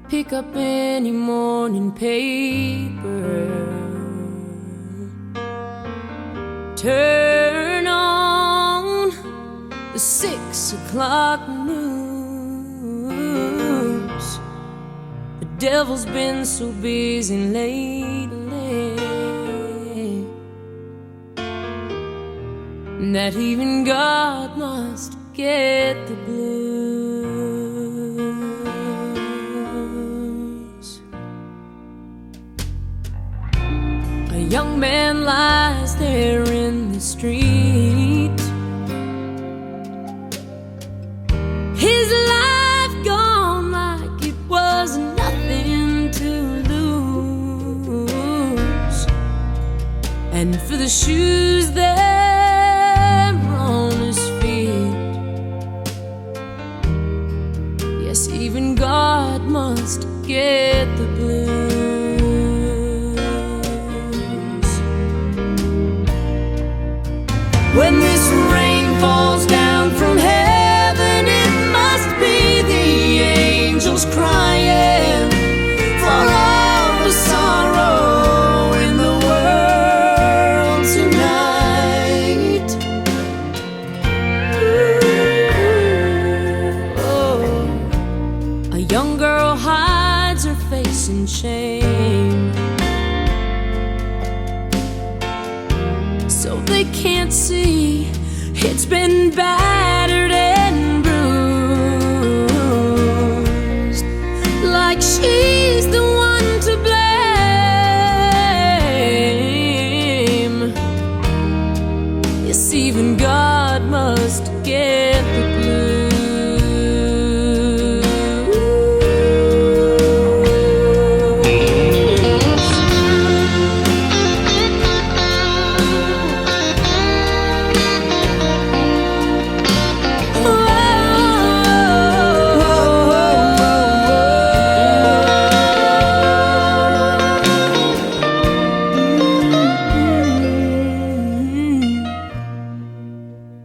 Pick up any morning paper, turn on the 6 o'clock news. The devil's been so busy lately that even God must get the blues. A young man lies there in the street, his life gone like it was nothing to lose. And for the shoes that on his feet, yes, even God must get the blues. When this rain falls down from heaven, it must be the angels crying for all the sorrow in the world tonight. A young girl hides her face in shame, so they can't see it's been battered and bruised, like she's the one to blame. Yes, even God must get the blues.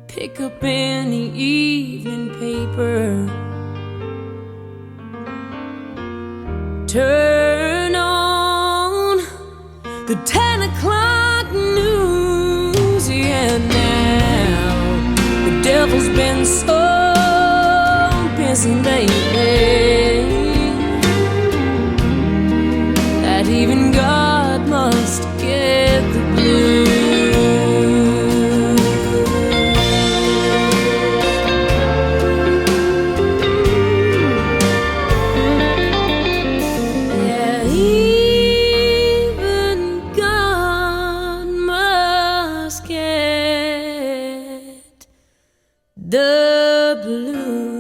Pick up any evening paper, turn on the 10 o'clock news. Yeah, now the devil's been so busy lately that even God must get the blues. The blue.